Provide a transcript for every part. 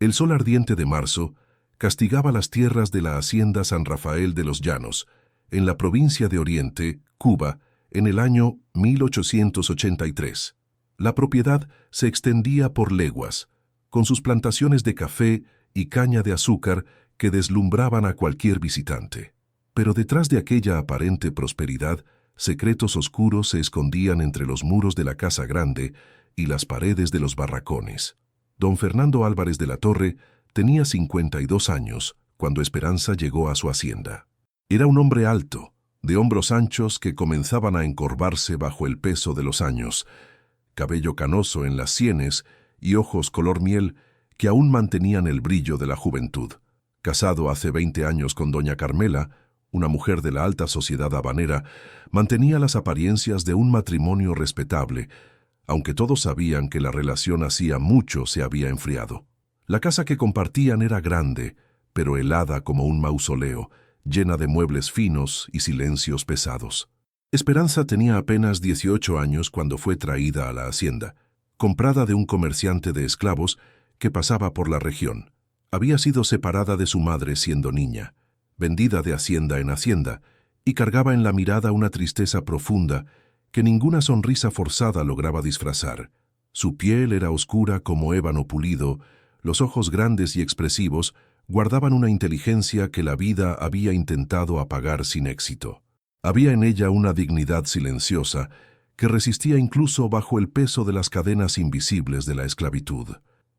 El sol ardiente de marzo castigaba las tierras de la hacienda San Rafael de los Llanos, en la provincia de Oriente, Cuba, en el año 1883. La propiedad se extendía por leguas, con sus plantaciones de café y caña de azúcar que deslumbraban a cualquier visitante. Pero detrás de aquella aparente prosperidad, secretos oscuros se escondían entre los muros de la Casa Grande y las paredes de los barracones. Don Fernando Álvarez de la Torre tenía 52 años cuando Esperanza llegó a su hacienda. Era un hombre alto, de hombros anchos que comenzaban a encorvarse bajo el peso de los años, cabello canoso en las sienes y ojos color miel que aún mantenían el brillo de la juventud. Casado hace 20 años con doña Carmela, una mujer de la alta sociedad habanera, mantenía las apariencias de un matrimonio respetable, aunque todos sabían que la relación hacía mucho se había enfriado. La casa que compartían era grande, pero helada como un mausoleo, llena de muebles finos y silencios pesados. Esperanza tenía apenas 18 años cuando fue traída a la hacienda, comprada de un comerciante de esclavos que pasaba por la región. Había sido separada de su madre siendo niña, vendida de hacienda en hacienda, y cargaba en la mirada una tristeza profunda que ninguna sonrisa forzada lograba disfrazar. Su piel era oscura como ébano pulido, los ojos grandes y expresivos guardaban una inteligencia que la vida había intentado apagar sin éxito. Había en ella una dignidad silenciosa que resistía incluso bajo el peso de las cadenas invisibles de la esclavitud.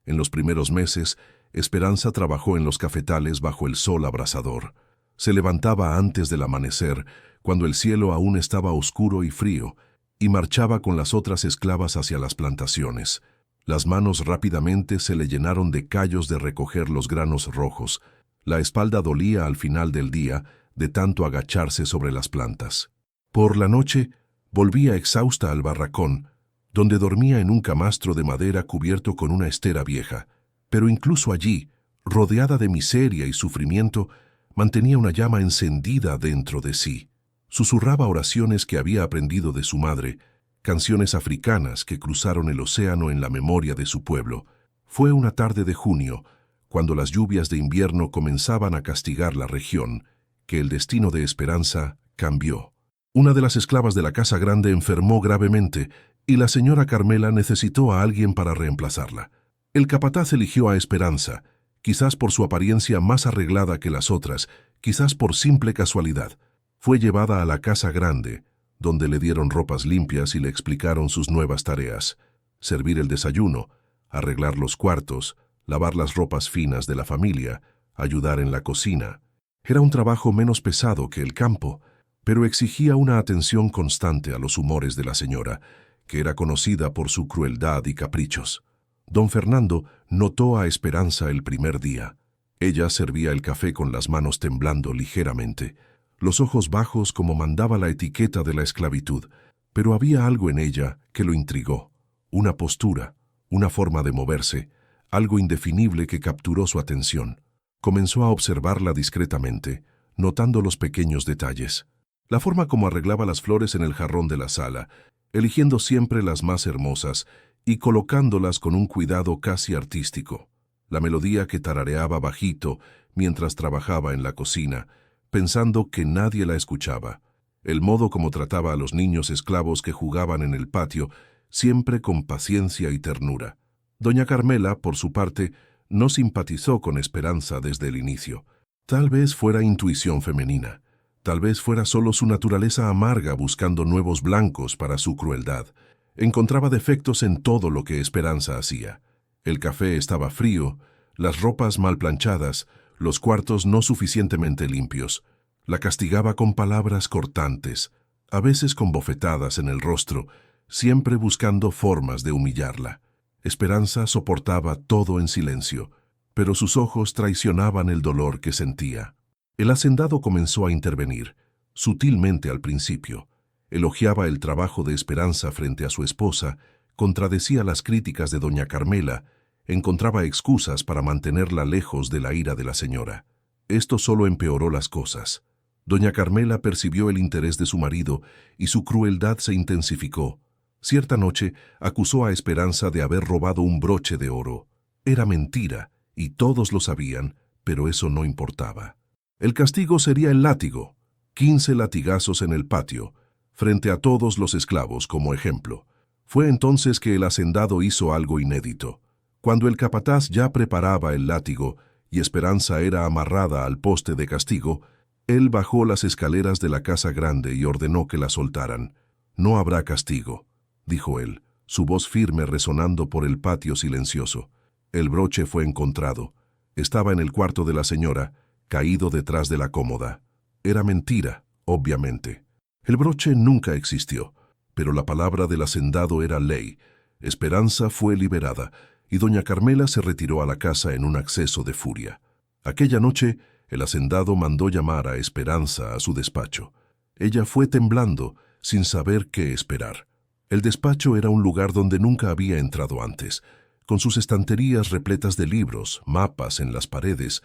En los primeros meses, Esperanza trabajó en los cafetales bajo el sol abrasador. Se levantaba antes del amanecer, cuando el cielo aún estaba oscuro y frío, y marchaba con las otras esclavas hacia las plantaciones. Las manos rápidamente se le llenaron de callos de recoger los granos rojos. La espalda dolía al final del día de tanto agacharse sobre las plantas. Por la noche, volvía exhausta al barracón, donde dormía en un camastro de madera cubierto con una estera vieja. Pero incluso allí, rodeada de miseria y sufrimiento, mantenía una llama encendida dentro de sí. Susurraba oraciones que había aprendido de su madre, canciones africanas que cruzaron el océano en la memoria de su pueblo. Fue una tarde de junio, cuando las lluvias de invierno comenzaban a castigar la región, que el destino de Esperanza cambió. Una de las esclavas de la Casa Grande enfermó gravemente y la señora Carmela necesitó a alguien para reemplazarla. El capataz eligió a Esperanza, quizás por su apariencia más arreglada que las otras, quizás por simple casualidad. Fue llevada a la Casa Grande, donde le dieron ropas limpias y le explicaron sus nuevas tareas: servir el desayuno, arreglar los cuartos, lavar las ropas finas de la familia, ayudar en la cocina. Era un trabajo menos pesado que el campo, pero exigía una atención constante a los humores de la señora, que era conocida por su crueldad y caprichos. Don Fernando notó a Esperanza el primer día. Ella servía el café con las manos temblando ligeramente, los ojos bajos como mandaba la etiqueta de la esclavitud, pero había algo en ella que lo intrigó, una postura, una forma de moverse, algo indefinible que capturó su atención. Comenzó a observarla discretamente, notando los pequeños detalles. La forma como arreglaba las flores en el jarrón de la sala, eligiendo siempre las más hermosas y colocándolas con un cuidado casi artístico. La melodía que tarareaba bajito mientras trabajaba en la cocina, pensando que nadie la escuchaba. El modo como trataba a los niños esclavos que jugaban en el patio, siempre con paciencia y ternura. Doña Carmela, por su parte, no simpatizó con Esperanza desde el inicio. Tal vez fuera intuición femenina. Tal vez fuera solo su naturaleza amarga buscando nuevos blancos para su crueldad. Encontraba defectos en todo lo que Esperanza hacía. El café estaba frío, las ropas mal planchadas, los cuartos no suficientemente limpios. La castigaba con palabras cortantes, a veces con bofetadas en el rostro, siempre buscando formas de humillarla. Esperanza soportaba todo en silencio, pero sus ojos traicionaban el dolor que sentía. El hacendado comenzó a intervenir, sutilmente al principio. Elogiaba el trabajo de Esperanza frente a su esposa, contradecía las críticas de doña Carmela, encontraba excusas para mantenerla lejos de la ira de la señora. Esto solo empeoró las cosas. Doña Carmela percibió el interés de su marido y su crueldad se intensificó. Cierta noche acusó a Esperanza de haber robado un broche de oro. Era mentira, y todos lo sabían, pero eso no importaba. El castigo sería el látigo, 15 latigazos en el patio, frente a todos los esclavos como ejemplo. Fue entonces que el hacendado hizo algo inédito. Cuando el capataz ya preparaba el látigo y Esperanza era amarrada al poste de castigo, él bajó las escaleras de la casa grande y ordenó que la soltaran. «No habrá castigo», dijo él, su voz firme resonando por el patio silencioso. El broche fue encontrado. Estaba en el cuarto de la señora, caído detrás de la cómoda. Era mentira, obviamente. El broche nunca existió, pero la palabra del hacendado era ley. Esperanza fue liberada, y doña Carmela se retiró a la casa en un acceso de furia. Aquella noche, el hacendado mandó llamar a Esperanza a su despacho. Ella fue temblando, sin saber qué esperar. El despacho era un lugar donde nunca había entrado antes, con sus estanterías repletas de libros, mapas en las paredes,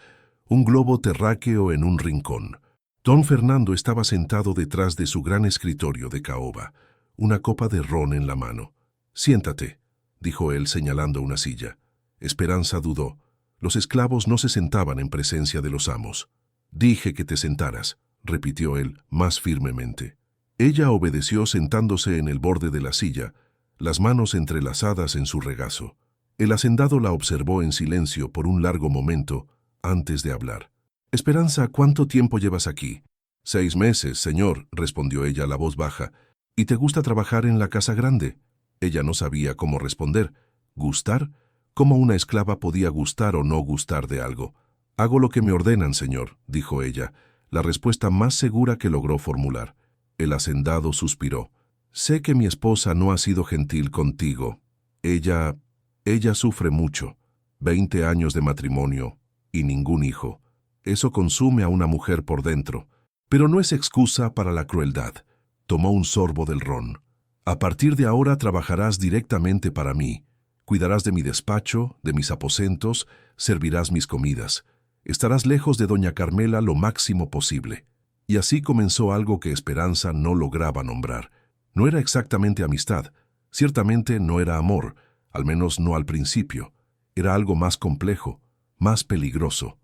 un globo terráqueo en un rincón. Don Fernando estaba sentado detrás de su gran escritorio de caoba, una copa de ron en la mano. «Siéntate», dijo él señalando una silla. Esperanza dudó. Los esclavos no se sentaban en presencia de los amos. «Dije que te sentaras», repitió él más firmemente. Ella obedeció sentándose en el borde de la silla, las manos entrelazadas en su regazo. El hacendado la observó en silencio por un largo momento antes de hablar. «Esperanza, ¿cuánto tiempo llevas aquí?» «6 meses, señor», respondió ella a la voz baja. «¿Y te gusta trabajar en la casa grande?» Ella no sabía cómo responder. ¿Gustar? ¿Cómo una esclava podía gustar o no gustar de algo? «Hago lo que me ordenan, señor», dijo ella, la respuesta más segura que logró formular. El hacendado suspiró. «Sé que mi esposa no ha sido gentil contigo. Ella sufre mucho. 20 años de matrimonio y ningún hijo. Eso consume a una mujer por dentro. Pero no es excusa para la crueldad». Tomó un sorbo del ron. «A partir de ahora trabajarás directamente para mí. Cuidarás de mi despacho, de mis aposentos, servirás mis comidas. Estarás lejos de doña Carmela lo máximo posible». Y así comenzó algo que Esperanza no lograba nombrar. No era exactamente amistad. Ciertamente no era amor, al menos no al principio. Era algo más complejo, más peligroso.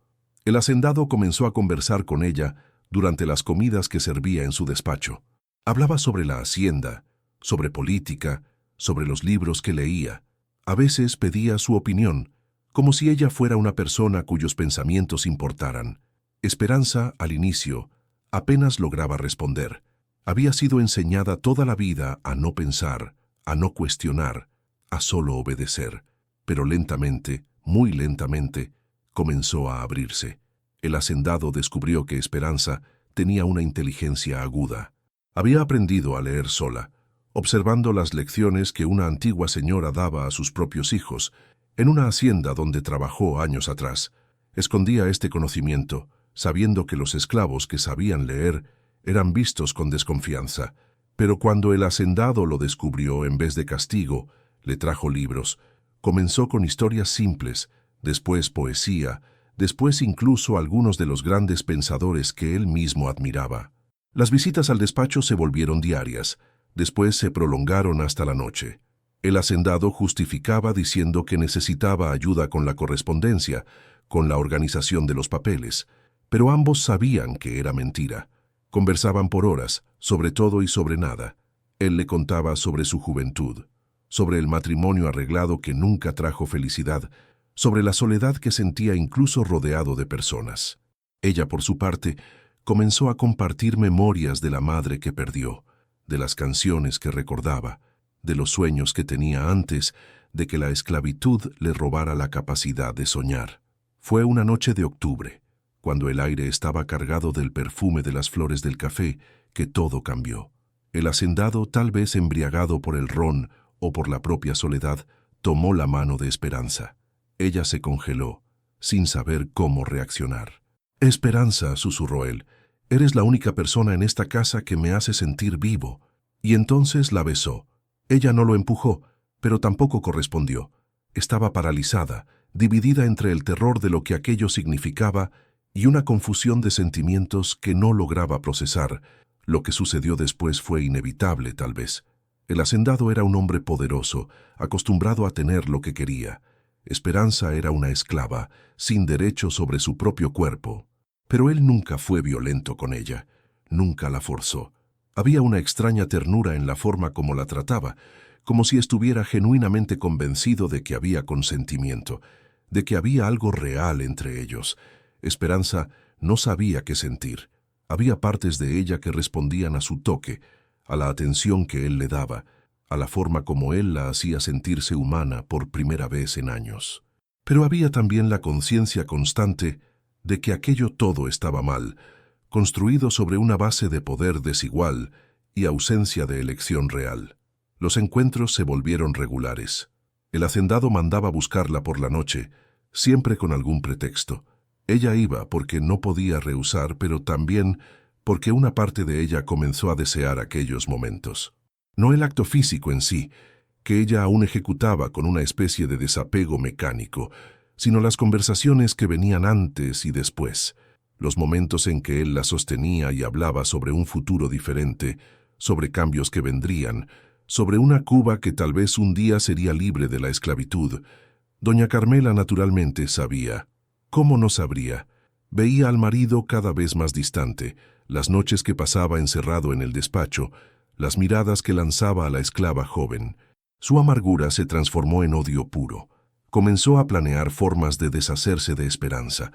El hacendado comenzó a conversar con ella durante las comidas que servía en su despacho. Hablaba sobre la hacienda, sobre política, sobre los libros que leía. A veces pedía su opinión, como si ella fuera una persona cuyos pensamientos importaran. Esperanza, al inicio, apenas lograba responder. Había sido enseñada toda la vida a no pensar, a no cuestionar, a solo obedecer. Pero lentamente, muy lentamente, comenzó a abrirse. El hacendado descubrió que Esperanza tenía una inteligencia aguda. Había aprendido a leer sola, observando las lecciones que una antigua señora daba a sus propios hijos, en una hacienda donde trabajó años atrás. Escondía este conocimiento, sabiendo que los esclavos que sabían leer eran vistos con desconfianza. Pero cuando el hacendado lo descubrió, en vez de castigo, le trajo libros. Comenzó con historias simples, después poesía, después incluso algunos de los grandes pensadores que él mismo admiraba. Las visitas al despacho se volvieron diarias, después se prolongaron hasta la noche. El hacendado justificaba diciendo que necesitaba ayuda con la correspondencia, con la organización de los papeles, pero ambos sabían que era mentira. Conversaban por horas, sobre todo y sobre nada. Él le contaba sobre su juventud, sobre el matrimonio arreglado que nunca trajo felicidad, sobre la soledad que sentía incluso rodeado de personas. Ella, por su parte, comenzó a compartir memorias de la madre que perdió, de las canciones que recordaba, de los sueños que tenía antes de que la esclavitud le robara la capacidad de soñar. Fue una noche de octubre, cuando el aire estaba cargado del perfume de las flores del café, que todo cambió. El hacendado, tal vez embriagado por el ron o por la propia soledad, tomó la mano de Esperanza. Ella se congeló, sin saber cómo reaccionar. «Esperanza», susurró él, «eres la única persona en esta casa que me hace sentir vivo». Y entonces la besó. Ella no lo empujó, pero tampoco correspondió. Estaba paralizada, dividida entre el terror de lo que aquello significaba y una confusión de sentimientos que no lograba procesar. Lo que sucedió después fue inevitable, tal vez. El hacendado era un hombre poderoso, acostumbrado a tener lo que quería. Esperanza era una esclava, sin derecho sobre su propio cuerpo. Pero él nunca fue violento con ella, nunca la forzó. Había una extraña ternura en la forma como la trataba, como si estuviera genuinamente convencido de que había consentimiento, de que había algo real entre ellos. Esperanza no sabía qué sentir. Había partes de ella que respondían a su toque, a la atención que él le daba, a la forma como él la hacía sentirse humana por primera vez en años. Pero había también la conciencia constante de que aquello todo estaba mal, construido sobre una base de poder desigual y ausencia de elección real. Los encuentros se volvieron regulares. El hacendado mandaba buscarla por la noche, siempre con algún pretexto. Ella iba porque no podía rehusar, pero también porque una parte de ella comenzó a desear aquellos momentos. No el acto físico en sí, que ella aún ejecutaba con una especie de desapego mecánico, sino las conversaciones que venían antes y después, los momentos en que él la sostenía y hablaba sobre un futuro diferente, sobre cambios que vendrían, sobre una Cuba que tal vez un día sería libre de la esclavitud. Doña Carmela naturalmente sabía. ¿Cómo no sabría? Veía al marido cada vez más distante, las noches que pasaba encerrado en el despacho, las miradas que lanzaba a la esclava joven. Su amargura se transformó en odio puro. Comenzó a planear formas de deshacerse de Esperanza,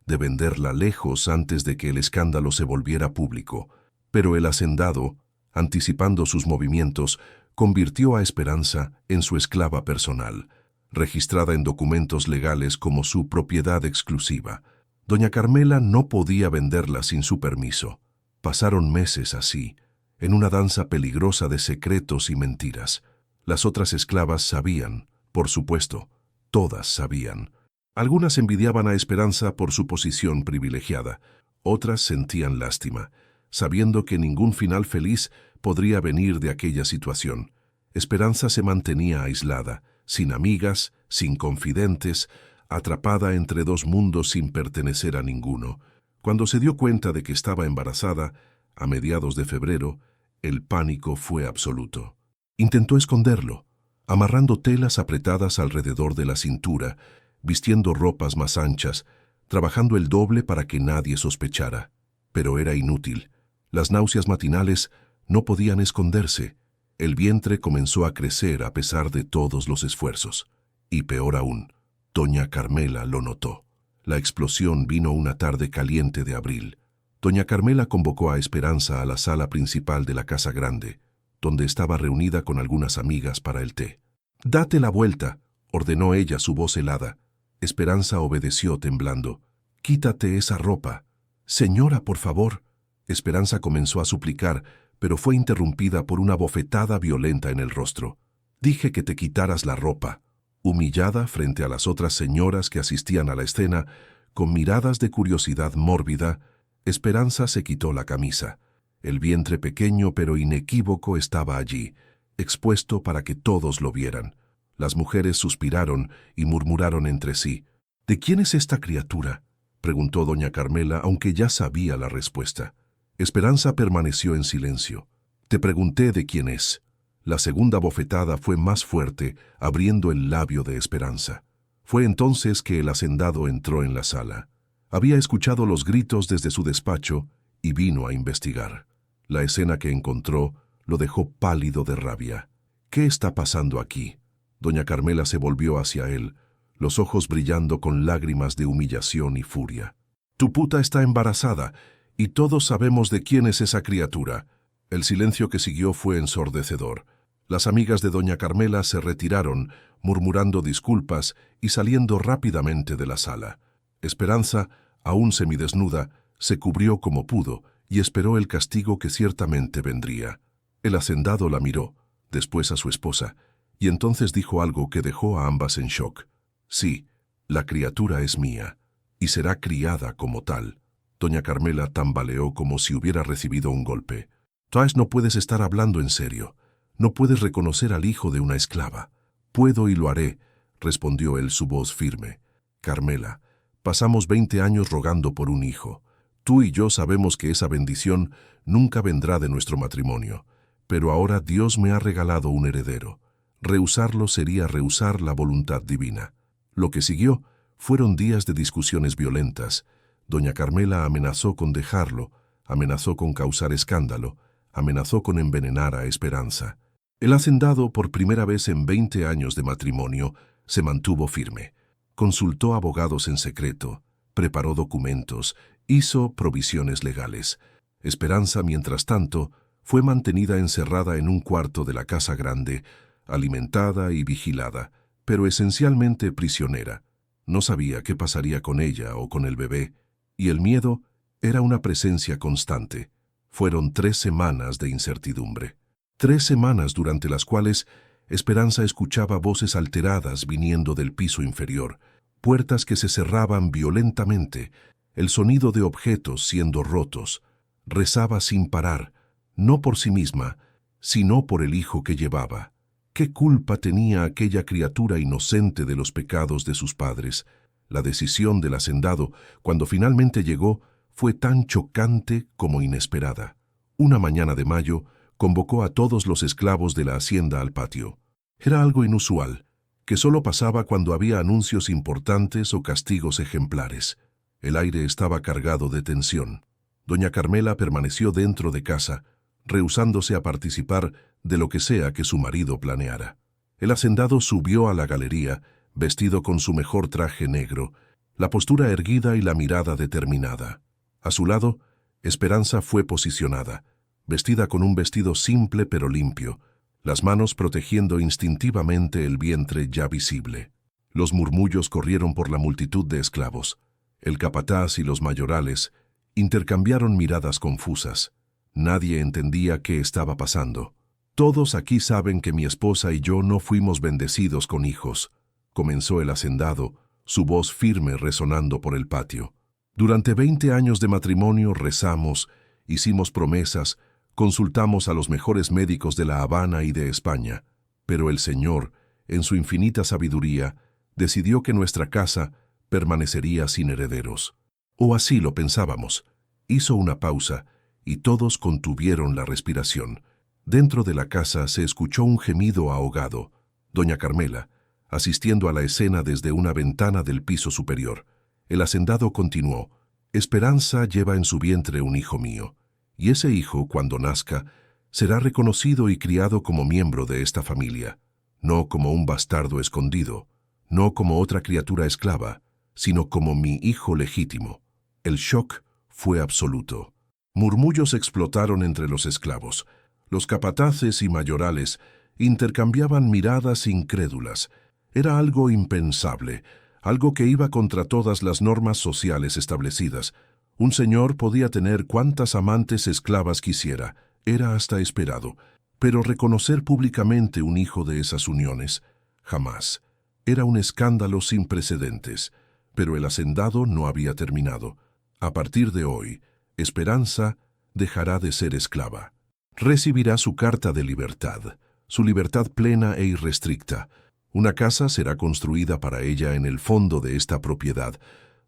de venderla lejos antes de que el escándalo se volviera público. Pero el hacendado, anticipando sus movimientos, convirtió a Esperanza en su esclava personal, registrada en documentos legales como su propiedad exclusiva. Doña Carmela no podía venderla sin su permiso. Pasaron meses así, en una danza peligrosa de secretos y mentiras. Las otras esclavas sabían, por supuesto, todas sabían. Algunas envidiaban a Esperanza por su posición privilegiada, otras sentían lástima, sabiendo que ningún final feliz podría venir de aquella situación. Esperanza se mantenía aislada, sin amigas, sin confidentes, atrapada entre dos mundos sin pertenecer a ninguno. Cuando se dio cuenta de que estaba embarazada, a mediados de febrero, el pánico fue absoluto. Intentó esconderlo, amarrando telas apretadas alrededor de la cintura, vistiendo ropas más anchas, trabajando el doble para que nadie sospechara. Pero era inútil. Las náuseas matinales no podían esconderse. El vientre comenzó a crecer a pesar de todos los esfuerzos. Y peor aún, doña Carmela lo notó. La explosión vino una tarde caliente de abril. Doña Carmela convocó a Esperanza a la sala principal de la casa grande, donde estaba reunida con algunas amigas para el té. «Date la vuelta», ordenó ella, su voz helada. Esperanza obedeció temblando. «Quítate esa ropa». «Señora, por favor». Esperanza comenzó a suplicar, pero fue interrumpida por una bofetada violenta en el rostro. «Dije que te quitaras la ropa». Humillada frente a las otras señoras que asistían a la escena, con miradas de curiosidad mórbida, Esperanza se quitó la camisa. El vientre pequeño pero inequívoco estaba allí, expuesto para que todos lo vieran. Las mujeres suspiraron y murmuraron entre sí. «¿De quién es esta criatura?», preguntó doña Carmela, aunque ya sabía la respuesta. Esperanza permaneció en silencio. «Te pregunté de quién es». La segunda bofetada fue más fuerte, abriendo el labio de Esperanza. Fue entonces que el hacendado entró en la sala. Había escuchado los gritos desde su despacho y vino a investigar. La escena que encontró lo dejó pálido de rabia. «¿Qué está pasando aquí?». Doña Carmela se volvió hacia él, los ojos brillando con lágrimas de humillación y furia. «Tu puta está embarazada, y todos sabemos de quién es esa criatura». El silencio que siguió fue ensordecedor. Las amigas de doña Carmela se retiraron, murmurando disculpas y saliendo rápidamente de la sala. Esperanza, aún semidesnuda, se cubrió como pudo y esperó el castigo que ciertamente vendría. El hacendado la miró, después a su esposa, y entonces dijo algo que dejó a ambas en shock. «Sí, la criatura es mía, y será criada como tal». Doña Carmela tambaleó como si hubiera recibido un golpe. «Toás, no puedes estar hablando en serio. No puedes reconocer al hijo de una esclava». «Puedo y lo haré», respondió él, su voz firme. «Carmela, pasamos 20 años rogando por un hijo. Tú y yo sabemos que esa bendición nunca vendrá de nuestro matrimonio, pero ahora Dios me ha regalado un heredero. Rehusarlo sería rehusar la voluntad divina». Lo que siguió fueron días de discusiones violentas. Doña Carmela amenazó con dejarlo, amenazó con causar escándalo, amenazó con envenenar a Esperanza. El hacendado, por primera vez en 20 años de matrimonio, se mantuvo firme. Consultó abogados en secreto, preparó documentos, hizo provisiones legales. Esperanza, mientras tanto, fue mantenida encerrada en un cuarto de la casa grande, alimentada y vigilada, pero esencialmente prisionera. No sabía qué pasaría con ella o con el bebé, y el miedo era una presencia constante. Fueron 3 semanas de incertidumbre. 3 semanas durante las cuales Esperanza escuchaba voces alteradas viniendo del piso inferior, puertas que se cerraban violentamente, el sonido de objetos siendo rotos. Rezaba sin parar, no por sí misma, sino por el hijo que llevaba. ¿Qué culpa tenía aquella criatura inocente de los pecados de sus padres? La decisión del hacendado, cuando finalmente llegó, fue tan chocante como inesperada. Una mañana de mayo, convocó a todos los esclavos de la hacienda al patio. Era algo inusual, que solo pasaba cuando había anuncios importantes o castigos ejemplares. El aire estaba cargado de tensión. Doña Carmela permaneció dentro de casa, rehusándose a participar de lo que sea que su marido planeara. El hacendado subió a la galería, vestido con su mejor traje negro, la postura erguida y la mirada determinada. A su lado, Esperanza fue posicionada, vestida con un vestido simple pero limpio, las manos protegiendo instintivamente el vientre ya visible. Los murmullos corrieron por la multitud de esclavos. El capataz y los mayorales intercambiaron miradas confusas. Nadie entendía qué estaba pasando. «Todos aquí saben que mi esposa y yo no fuimos bendecidos con hijos», comenzó el hacendado, su voz firme resonando por el patio. «Durante 20 años de matrimonio rezamos, hicimos promesas, consultamos a los mejores médicos de La Habana y de España, pero el Señor, en su infinita sabiduría, decidió que nuestra casa permanecería sin herederos. O así lo pensábamos». Hizo una pausa y todos contuvieron la respiración. Dentro de la casa se escuchó un gemido ahogado. Doña Carmela, asistiendo a la escena desde una ventana del piso superior. El hacendado continuó: «Esperanza lleva en su vientre un hijo mío, y ese hijo, cuando nazca, será reconocido y criado como miembro de esta familia, no como un bastardo escondido, no como otra criatura esclava, sino como mi hijo legítimo». El shock fue absoluto. Murmullos explotaron entre los esclavos. Los capataces y mayorales intercambiaban miradas incrédulas. Era algo impensable, algo que iba contra todas las normas sociales establecidas. Un señor podía tener cuantas amantes esclavas quisiera, era hasta esperado, pero reconocer públicamente un hijo de esas uniones, jamás. Era un escándalo sin precedentes, pero el hacendado no había terminado. A partir de hoy, Esperanza dejará de ser esclava. Recibirá su carta de libertad, su libertad plena e irrestricta. Una casa será construida para ella en el fondo de esta propiedad,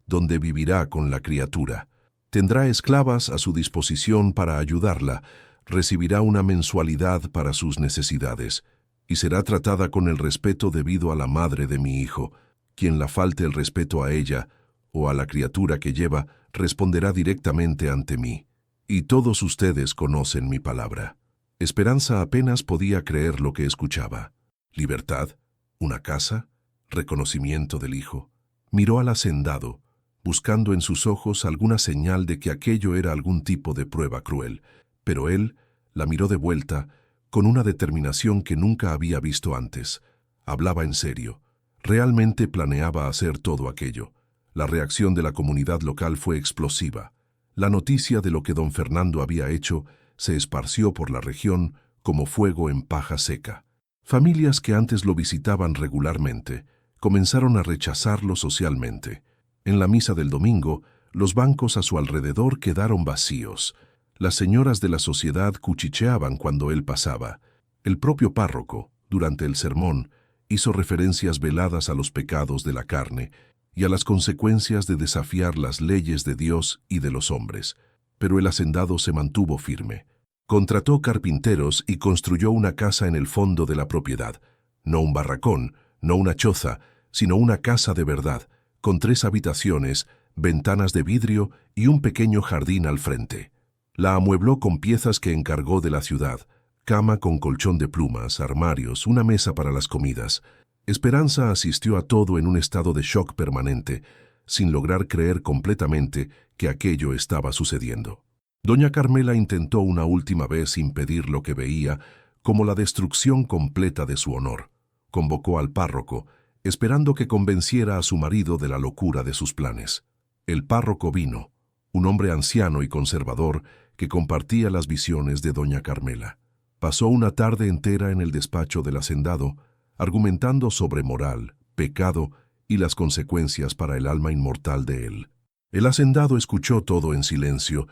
donde vivirá con la criatura. Tendrá esclavas a su disposición para ayudarla, recibirá una mensualidad para sus necesidades, y será tratada con el respeto debido a la madre de mi hijo. Quien la falte el respeto a ella o a la criatura que lleva, responderá directamente ante mí. Y todos ustedes conocen mi palabra». Esperanza apenas podía creer lo que escuchaba. Libertad, una casa, reconocimiento del hijo. Miró al hacendado, buscando en sus ojos alguna señal de que aquello era algún tipo de prueba cruel, pero él la miró de vuelta con una determinación que nunca había visto antes. Hablaba en serio. Realmente planeaba hacer todo aquello. La reacción de la comunidad local fue explosiva. La noticia de lo que don Fernando había hecho se esparció por la región como fuego en paja seca. Familias que antes lo visitaban regularmente comenzaron a rechazarlo socialmente. En la misa del domingo, los bancos a su alrededor quedaron vacíos. Las señoras de la sociedad cuchicheaban cuando él pasaba. El propio párroco, durante el sermón, hizo referencias veladas a los pecados de la carne y a las consecuencias de desafiar las leyes de Dios y de los hombres. Pero el hacendado se mantuvo firme. Contrató carpinteros y construyó una casa en el fondo de la propiedad. No un barracón, no una choza, sino una casa de verdad, con 3 habitaciones, ventanas de vidrio y un pequeño jardín al frente. La amuebló con piezas que encargó de la ciudad, cama con colchón de plumas, armarios, una mesa para las comidas. Esperanza asistió a todo en un estado de shock permanente, sin lograr creer completamente que aquello estaba sucediendo. Doña Carmela intentó una última vez impedir lo que veía como la destrucción completa de su honor. Convocó al párroco, esperando que convenciera a su marido de la locura de sus planes. El párroco vino, un hombre anciano y conservador que compartía las visiones de doña Carmela. Pasó una tarde entera en el despacho del hacendado, argumentando sobre moral, pecado y las consecuencias para el alma inmortal de él. El hacendado escuchó todo en silencio,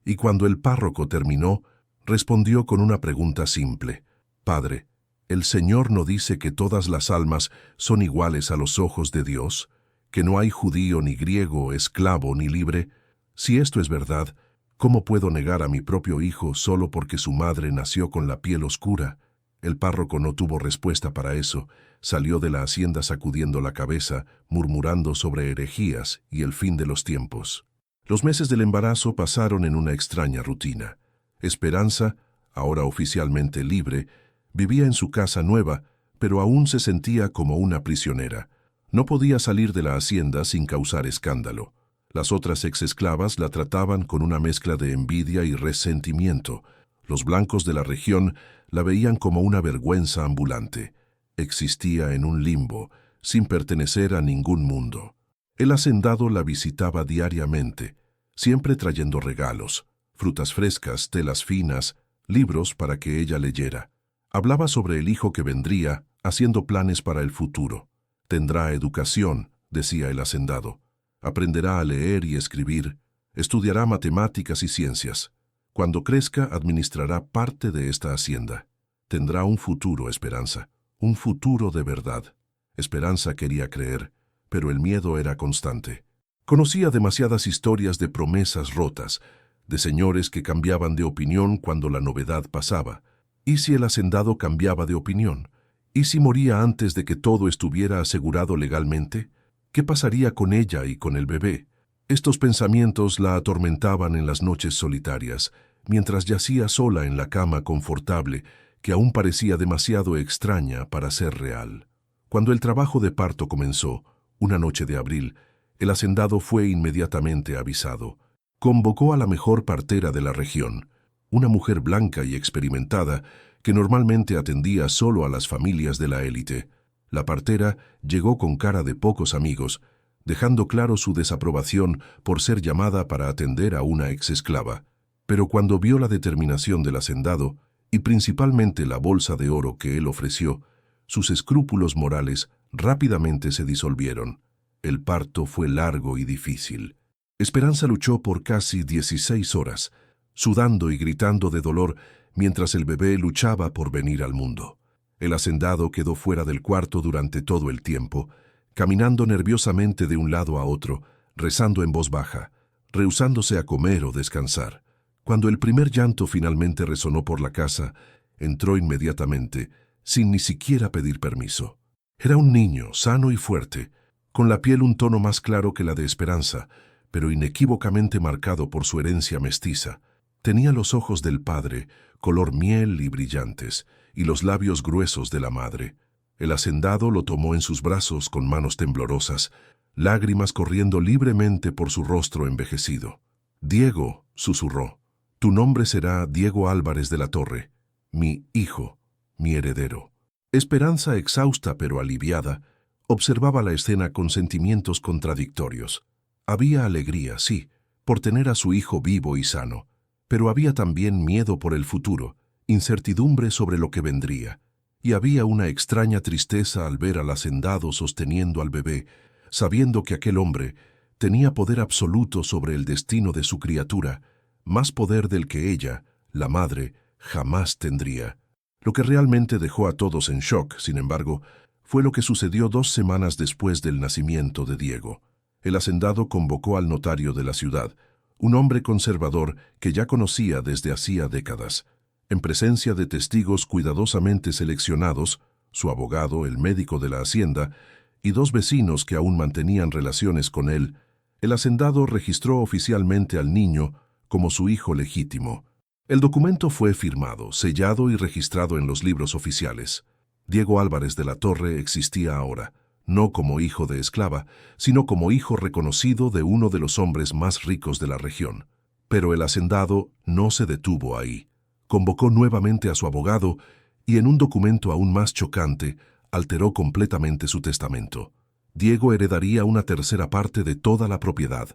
y cuando el párroco terminó, respondió con una pregunta simple. «Padre, ¿el Señor no dice que todas las almas son iguales a los ojos de Dios? ¿Que no hay judío ni griego, esclavo ni libre? Si esto es verdad, ¿cómo puedo negar a mi propio hijo solo porque su madre nació con la piel oscura?» El párroco no tuvo respuesta para eso. Salió de la hacienda sacudiendo la cabeza, murmurando sobre herejías y el fin de los tiempos. Los meses del embarazo pasaron en una extraña rutina. Esperanza, ahora oficialmente libre, vivía en su casa nueva, pero aún se sentía como una prisionera. No podía salir de la hacienda sin causar escándalo. Las otras exesclavas la trataban con una mezcla de envidia y resentimiento. Los blancos de la región la veían como una vergüenza ambulante. Existía en un limbo, sin pertenecer a ningún mundo. El hacendado la visitaba diariamente, siempre trayendo regalos, frutas frescas, telas finas, libros para que ella leyera. Hablaba sobre el hijo que vendría, haciendo planes para el futuro. Tendrá educación, decía el hacendado. Aprenderá a leer y escribir, estudiará matemáticas y ciencias. Cuando crezca, administrará parte de esta hacienda. Tendrá un futuro, Esperanza, un futuro de verdad. Esperanza quería creer, pero el miedo era constante. Conocía demasiadas historias de promesas rotas, de señores que cambiaban de opinión cuando la novedad pasaba. ¿Y si el hacendado cambiaba de opinión? ¿Y si moría antes de que todo estuviera asegurado legalmente? ¿Qué pasaría con ella y con el bebé? Estos pensamientos la atormentaban en las noches solitarias, mientras yacía sola en la cama confortable, que aún parecía demasiado extraña para ser real. Cuando el trabajo de parto comenzó, una noche de abril, el hacendado fue inmediatamente avisado. Convocó a la mejor partera de la región, una mujer blanca y experimentada que normalmente atendía solo a las familias de la élite. La partera llegó con cara de pocos amigos, dejando claro su desaprobación por ser llamada para atender a una exesclava. Pero cuando vio la determinación del hacendado, y principalmente la bolsa de oro que él ofreció, sus escrúpulos morales rápidamente se disolvieron. El parto fue largo y difícil. Esperanza luchó por casi 16 horas, sudando y gritando de dolor mientras el bebé luchaba por venir al mundo. El hacendado quedó fuera del cuarto durante todo el tiempo, caminando nerviosamente de un lado a otro, rezando en voz baja, rehusándose a comer o descansar. Cuando el primer llanto finalmente resonó por la casa, entró inmediatamente, sin ni siquiera pedir permiso. Era un niño, sano y fuerte, con la piel un tono más claro que la de Esperanza, pero inequívocamente marcado por su herencia mestiza. Tenía los ojos del padre, color miel y brillantes, y los labios gruesos de la madre. El hacendado lo tomó en sus brazos con manos temblorosas, lágrimas corriendo libremente por su rostro envejecido. «Diego», susurró, «tu nombre será Diego Álvarez de la Torre, mi hijo, mi heredero». Esperanza, exhausta pero aliviada, observaba la escena con sentimientos contradictorios. Había alegría, sí, por tener a su hijo vivo y sano, pero había también miedo por el futuro, incertidumbre sobre lo que vendría, y había una extraña tristeza al ver al hacendado sosteniendo al bebé, sabiendo que aquel hombre tenía poder absoluto sobre el destino de su criatura, más poder del que ella, la madre, jamás tendría. Lo que realmente dejó a todos en shock, sin embargo, fue lo que sucedió 2 semanas después del nacimiento de Diego. El hacendado convocó al notario de la ciudad, un hombre conservador que ya conocía desde hacía décadas. En presencia de testigos cuidadosamente seleccionados, su abogado, el médico de la hacienda, y 2 vecinos que aún mantenían relaciones con él, el hacendado registró oficialmente al niño como su hijo legítimo. El documento fue firmado, sellado y registrado en los libros oficiales. Diego Álvarez de la Torre existía ahora, no como hijo de esclava, sino como hijo reconocido de uno de los hombres más ricos de la región. Pero el hacendado no se detuvo ahí. Convocó nuevamente a su abogado y en un documento aún más chocante, alteró completamente su testamento. Diego heredaría una tercera parte de toda la propiedad,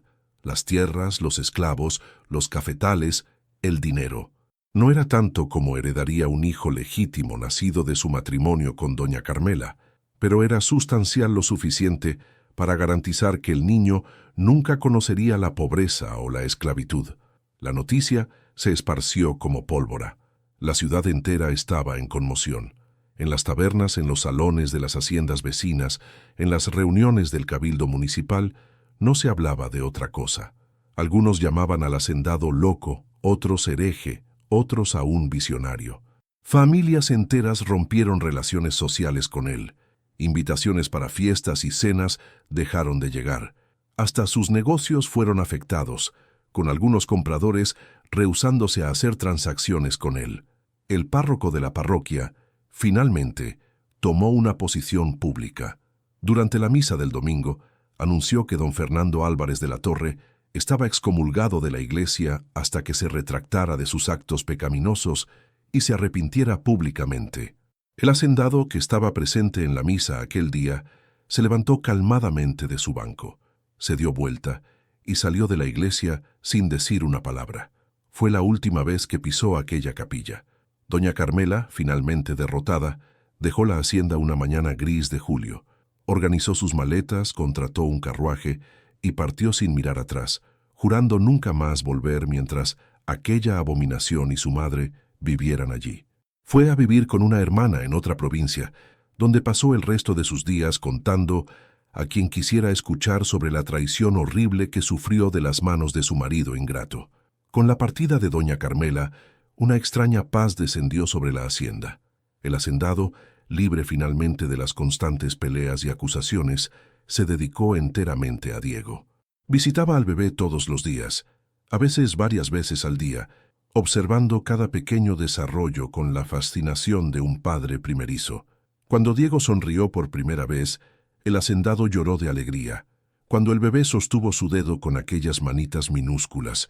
las tierras, los esclavos, los cafetales, el dinero. No era tanto como heredaría un hijo legítimo nacido de su matrimonio con doña Carmela, pero era sustancial lo suficiente para garantizar que el niño nunca conocería la pobreza o la esclavitud. La noticia se esparció como pólvora. La ciudad entera estaba en conmoción. En las tabernas, en los salones de las haciendas vecinas, en las reuniones del cabildo municipal, no se hablaba de otra cosa. Algunos llamaban al hacendado loco, otros hereje, otros aún visionario. Familias enteras rompieron relaciones sociales con él. Invitaciones para fiestas y cenas dejaron de llegar. Hasta sus negocios fueron afectados, con algunos compradores rehusándose a hacer transacciones con él. El párroco de la parroquia, finalmente, tomó una posición pública. Durante la misa del domingo, anunció que don Fernando Álvarez de la Torre estaba excomulgado de la iglesia hasta que se retractara de sus actos pecaminosos y se arrepintiera públicamente. El hacendado, que estaba presente en la misa aquel día, se levantó calmadamente de su banco, se dio vuelta y salió de la iglesia sin decir una palabra. Fue la última vez que pisó aquella capilla. Doña Carmela, finalmente derrotada, dejó la hacienda una mañana gris de julio. Organizó sus maletas, contrató un carruaje y partió sin mirar atrás, jurando nunca más volver mientras aquella abominación y su madre vivieran allí. Fue a vivir con una hermana en otra provincia, donde pasó el resto de sus días contando a quien quisiera escuchar sobre la traición horrible que sufrió de las manos de su marido ingrato. Con la partida de doña Carmela, una extraña paz descendió sobre la hacienda. El hacendado, libre finalmente de las constantes peleas y acusaciones, se dedicó enteramente a Diego. Visitaba al bebé todos los días, a veces varias veces al día, observando cada pequeño desarrollo con la fascinación de un padre primerizo. Cuando Diego sonrió por primera vez, el hacendado lloró de alegría. Cuando el bebé sostuvo su dedo con aquellas manitas minúsculas,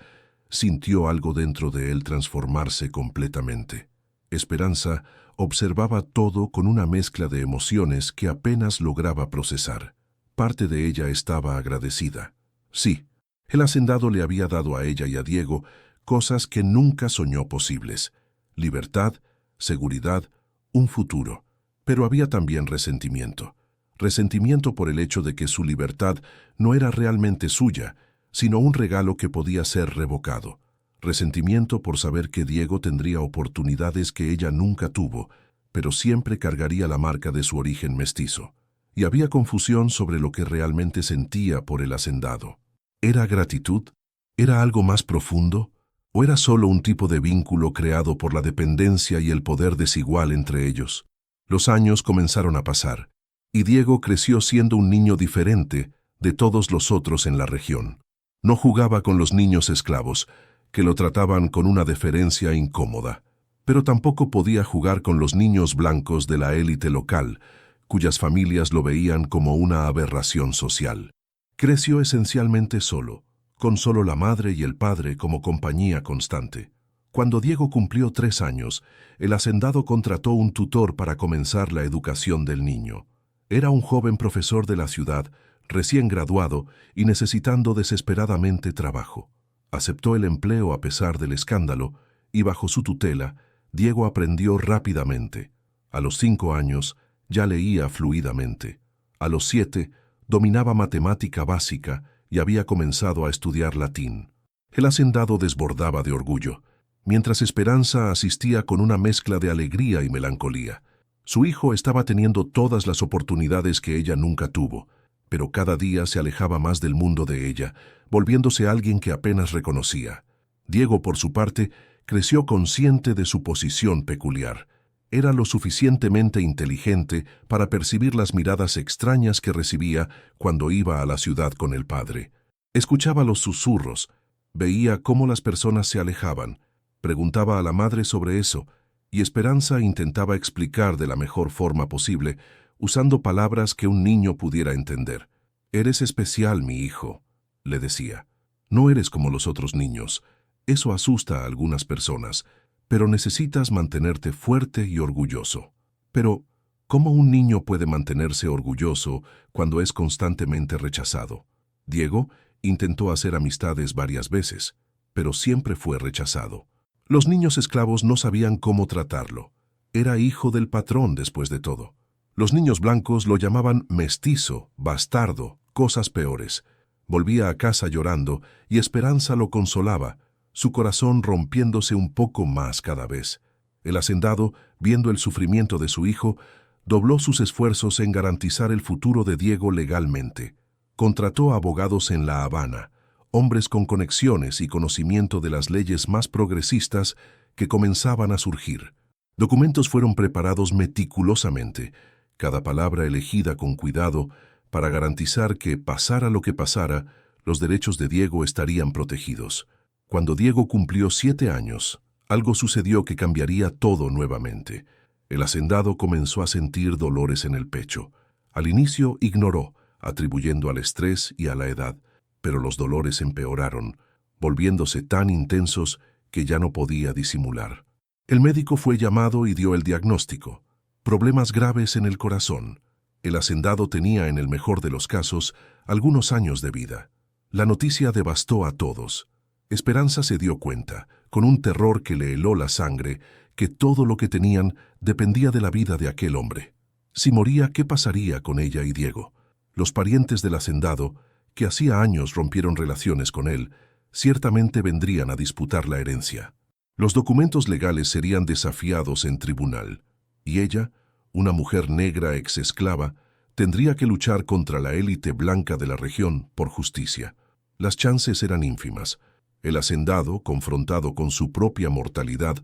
sintió algo dentro de él transformarse completamente. Esperanza observaba todo con una mezcla de emociones que apenas lograba procesar. Parte de ella estaba agradecida. Sí, el hacendado le había dado a ella y a Diego cosas que nunca soñó posibles: libertad, seguridad, un futuro. Pero había también resentimiento. Resentimiento por el hecho de que su libertad no era realmente suya, sino un regalo que podía ser revocado. Resentimiento por saber que Diego tendría oportunidades que ella nunca tuvo, pero siempre cargaría la marca de su origen mestizo. Y había confusión sobre lo que realmente sentía por el hacendado. ¿Era gratitud? ¿Era algo más profundo? ¿O era solo un tipo de vínculo creado por la dependencia y el poder desigual entre ellos? Los años comenzaron a pasar, y Diego creció siendo un niño diferente de todos los otros en la región. No jugaba con los niños esclavos, que lo trataban con una deferencia incómoda, pero tampoco podía jugar con los niños blancos de la élite local, cuyas familias lo veían como una aberración social. Creció esencialmente solo, con solo la madre y el padre como compañía constante. Cuando Diego cumplió 3 años, el hacendado contrató un tutor para comenzar la educación del niño. Era un joven profesor de la ciudad, recién graduado y necesitando desesperadamente trabajo. Aceptó el empleo a pesar del escándalo y bajo su tutela, Diego aprendió rápidamente. A los 5 años ya leía fluidamente. A los 7 dominaba matemática básica y había comenzado a estudiar latín. El hacendado desbordaba de orgullo, mientras Esperanza asistía con una mezcla de alegría y melancolía. Su hijo estaba teniendo todas las oportunidades que ella nunca tuvo, pero cada día se alejaba más del mundo de ella, volviéndose alguien que apenas reconocía. Diego, por su parte, creció consciente de su posición peculiar. Era lo suficientemente inteligente para percibir las miradas extrañas que recibía cuando iba a la ciudad con el padre. Escuchaba los susurros, veía cómo las personas se alejaban, preguntaba a la madre sobre eso, y Esperanza intentaba explicar de la mejor forma posible, usando palabras que un niño pudiera entender. «Eres especial, mi hijo», le decía. «No eres como los otros niños. Eso asusta a algunas personas, pero necesitas mantenerte fuerte y orgulloso». Pero, ¿cómo un niño puede mantenerse orgulloso cuando es constantemente rechazado? Diego intentó hacer amistades varias veces, pero siempre fue rechazado. Los niños esclavos no sabían cómo tratarlo. Era hijo del patrón después de todo. Los niños blancos lo llamaban mestizo, bastardo, cosas peores. Volvía a casa llorando y Esperanza lo consolaba, su corazón rompiéndose un poco más cada vez. El hacendado, viendo el sufrimiento de su hijo, dobló sus esfuerzos en garantizar el futuro de Diego legalmente. Contrató abogados en La Habana, hombres con conexiones y conocimiento de las leyes más progresistas que comenzaban a surgir. Documentos fueron preparados meticulosamente, cada palabra elegida con cuidado para garantizar que, pasara lo que pasara, los derechos de Diego estarían protegidos. Cuando Diego cumplió 7 años, algo sucedió que cambiaría todo nuevamente. El hacendado comenzó a sentir dolores en el pecho. Al inicio ignoró, atribuyendo al estrés y a la edad, pero los dolores empeoraron, volviéndose tan intensos que ya no podía disimular. El médico fue llamado y dio el diagnóstico: problemas graves en el corazón. El hacendado tenía, en el mejor de los casos, algunos años de vida. La noticia devastó a todos. Esperanza se dio cuenta, con un terror que le heló la sangre, que todo lo que tenían dependía de la vida de aquel hombre. Si moría, ¿qué pasaría con ella y Diego? Los parientes del hacendado, que hacía años rompieron relaciones con él, ciertamente vendrían a disputar la herencia. Los documentos legales serían desafiados en tribunal, y ella, una mujer negra ex-esclava, tendría que luchar contra la élite blanca de la región por justicia. Las chances eran ínfimas. El hacendado, confrontado con su propia mortalidad,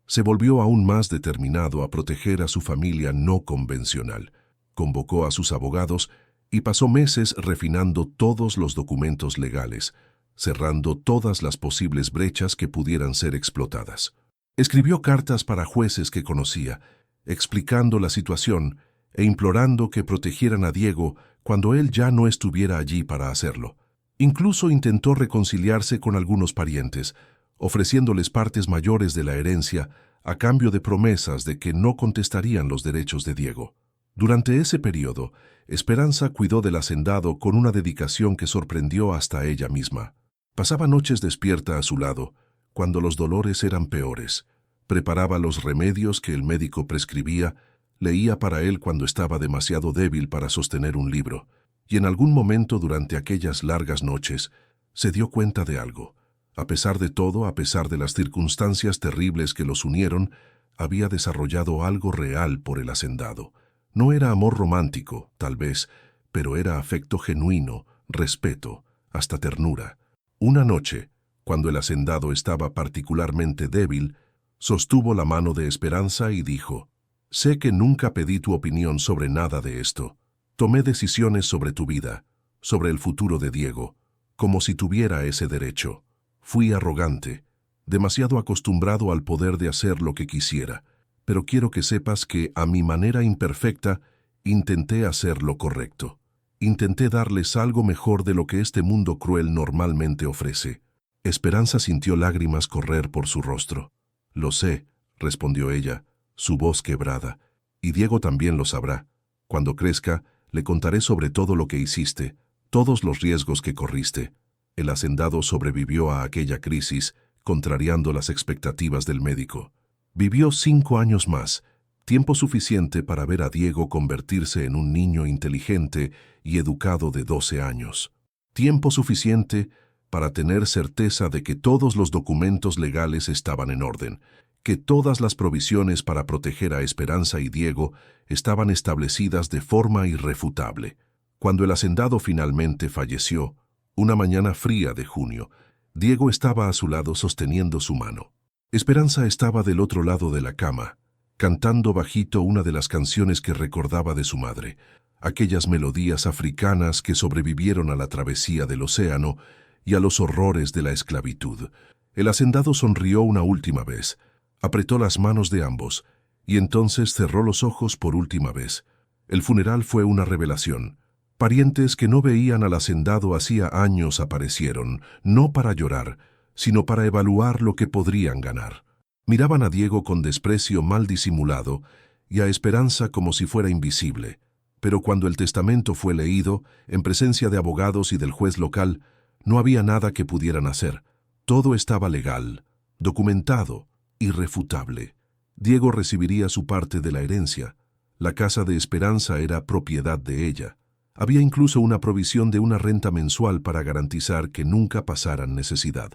se volvió aún más determinado a proteger a su familia no convencional. Convocó a sus abogados y pasó meses refinando todos los documentos legales, cerrando todas las posibles brechas que pudieran ser explotadas. Escribió cartas para jueces que conocía, explicando la situación e implorando que protegieran a Diego cuando él ya no estuviera allí para hacerlo. Incluso intentó reconciliarse con algunos parientes, ofreciéndoles partes mayores de la herencia a cambio de promesas de que no contestarían los derechos de Diego. Durante ese periodo, Esperanza cuidó del hacendado con una dedicación que sorprendió hasta ella misma. Pasaba noches despierta a su lado, cuando los dolores eran peores. Preparaba los remedios que el médico prescribía, leía para él cuando estaba demasiado débil para sostener un libro, y en algún momento durante aquellas largas noches se dio cuenta de algo. A pesar de todo, a pesar de las circunstancias terribles que los unieron, había desarrollado algo real por el hacendado. No era amor romántico, tal vez, pero era afecto genuino, respeto, hasta ternura. Una noche, cuando el hacendado estaba particularmente débil, sostuvo la mano de Esperanza y dijo: «Sé que nunca pedí tu opinión sobre nada de esto. Tomé decisiones sobre tu vida, sobre el futuro de Diego, como si tuviera ese derecho. Fui arrogante, demasiado acostumbrado al poder de hacer lo que quisiera, pero quiero que sepas que, a mi manera imperfecta, intenté hacer lo correcto. Intenté darles algo mejor de lo que este mundo cruel normalmente ofrece». Esperanza sintió lágrimas correr por su rostro. «Lo sé», respondió ella, su voz quebrada, «y Diego también lo sabrá. Cuando crezca, le contaré sobre todo lo que hiciste, todos los riesgos que corriste». El hacendado sobrevivió a aquella crisis, contrariando las expectativas del médico. Vivió 5 años más, tiempo suficiente para ver a Diego convertirse en un niño inteligente y educado de 12 años. Tiempo suficiente para tener certeza de que todos los documentos legales estaban en orden, que todas las provisiones para proteger a Esperanza y Diego estaban establecidas de forma irrefutable. Cuando el hacendado finalmente falleció, una mañana fría de junio, Diego estaba a su lado sosteniendo su mano. Esperanza estaba del otro lado de la cama, cantando bajito una de las canciones que recordaba de su madre, aquellas melodías africanas que sobrevivieron a la travesía del océano y a los horrores de la esclavitud. El hacendado sonrió una última vez, apretó las manos de ambos y entonces cerró los ojos por última vez. El funeral fue una revelación. Parientes que no veían al hacendado hacía años aparecieron, no para llorar, sino para evaluar lo que podrían ganar. Miraban a Diego con desprecio mal disimulado y a Esperanza como si fuera invisible. Pero cuando el testamento fue leído, en presencia de abogados y del juez local, no había nada que pudieran hacer. Todo estaba legal, documentado, irrefutable. Diego recibiría su parte de la herencia. La casa de Esperanza era propiedad de ella. Había incluso una provisión de una renta mensual para garantizar que nunca pasaran necesidad.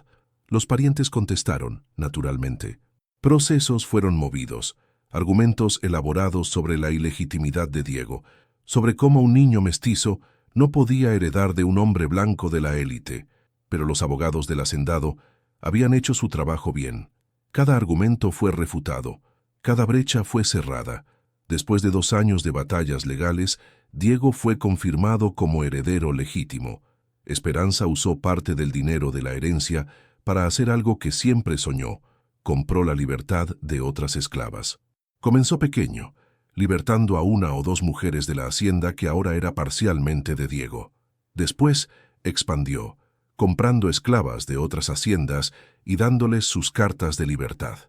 Los parientes contestaron, naturalmente. Procesos fueron movidos, argumentos elaborados sobre la ilegitimidad de Diego, sobre cómo un niño mestizo no podía heredar de un hombre blanco de la élite, pero los abogados del hacendado habían hecho su trabajo bien. Cada argumento fue refutado, cada brecha fue cerrada. Después de 2 años de batallas legales, Diego fue confirmado como heredero legítimo. Esperanza usó parte del dinero de la herencia para hacer algo que siempre soñó: compró la libertad de otras esclavas. Comenzó pequeño, libertando a 1 o 2 mujeres de la hacienda que ahora era parcialmente de Diego. Después expandió, comprando esclavas de otras haciendas y dándoles sus cartas de libertad.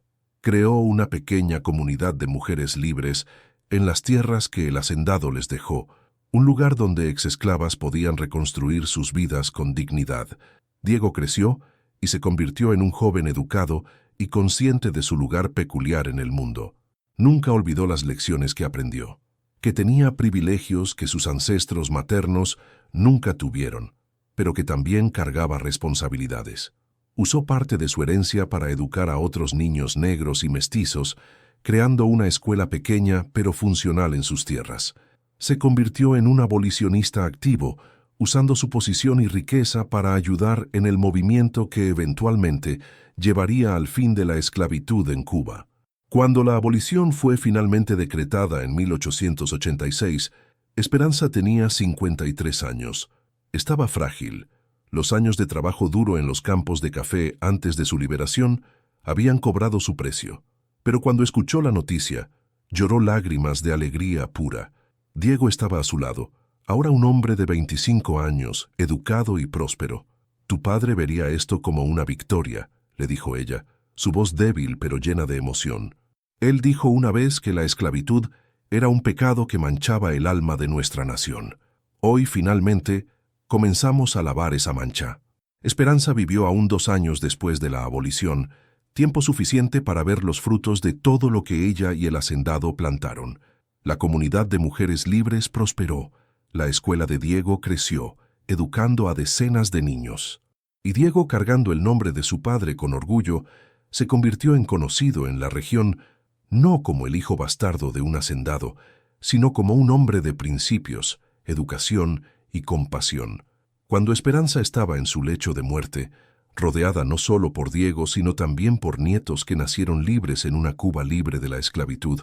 Creó una pequeña comunidad de mujeres libres en las tierras que el hacendado les dejó, un lugar donde exesclavas podían reconstruir sus vidas con dignidad. Diego creció y se convirtió en un joven educado y consciente de su lugar peculiar en el mundo. Nunca olvidó las lecciones que aprendió, que tenía privilegios que sus ancestros maternos nunca tuvieron, pero que también cargaba responsabilidades. Usó parte de su herencia para educar a otros niños negros y mestizos, creando una escuela pequeña pero funcional en sus tierras. Se convirtió en un abolicionista activo, usando su posición y riqueza para ayudar en el movimiento que eventualmente llevaría al fin de la esclavitud en Cuba. Cuando la abolición fue finalmente decretada en 1886, Esperanza tenía 53 años. Estaba frágil. Los años de trabajo duro en los campos de café antes de su liberación habían cobrado su precio. Pero cuando escuchó la noticia, lloró lágrimas de alegría pura. Diego estaba a su lado, ahora un hombre de 25 años, educado y próspero. «Tu padre vería esto como una victoria», le dijo ella, su voz débil pero llena de emoción. «Él dijo una vez que la esclavitud era un pecado que manchaba el alma de nuestra nación. Hoy, finalmente, comenzamos a lavar esa mancha». Esperanza vivió aún 2 años después de la abolición, tiempo suficiente para ver los frutos de todo lo que ella y el hacendado plantaron. La comunidad de mujeres libres prosperó, la escuela de Diego creció, educando a decenas de niños. Y Diego, cargando el nombre de su padre con orgullo, se convirtió en conocido en la región no como el hijo bastardo de un hacendado, sino como un hombre de principios, educación y compasión. Cuando Esperanza estaba en su lecho de muerte, rodeada no solo por Diego, sino también por nietos que nacieron libres en una Cuba libre de la esclavitud,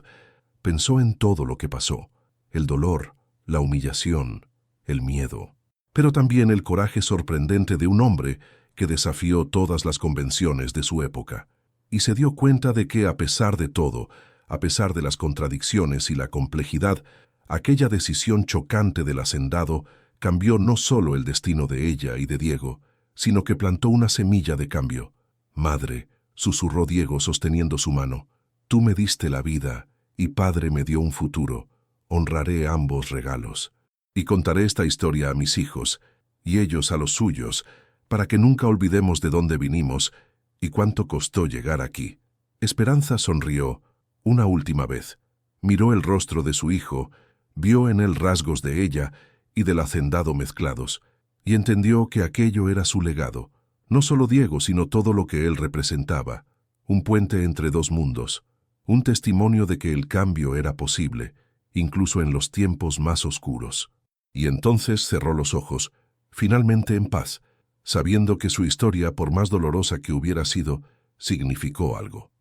pensó en todo lo que pasó: el dolor, la humillación, el miedo, pero también el coraje sorprendente de un hombre que desafió todas las convenciones de su época. Y se dio cuenta de que, a pesar de todo, a pesar de las contradicciones y la complejidad, aquella decisión chocante del hacendado cambió no solo el destino de ella y de Diego, sino que plantó una semilla de cambio. «Madre», susurró Diego sosteniendo su mano, «tú me diste la vida y padre me dio un futuro. Honraré ambos regalos. Y contaré esta historia a mis hijos, y ellos a los suyos, para que nunca olvidemos de dónde vinimos y cuánto costó llegar aquí». Esperanza sonrió una última vez. Miró el rostro de su hijo, vio en él rasgos de ella y del hacendado mezclados, y entendió que aquello era su legado, no solo Diego, sino todo lo que él representaba, un puente entre 2 mundos, un testimonio de que el cambio era posible, incluso en los tiempos más oscuros. Y entonces cerró los ojos, finalmente en paz, sabiendo que su historia, por más dolorosa que hubiera sido, significó algo.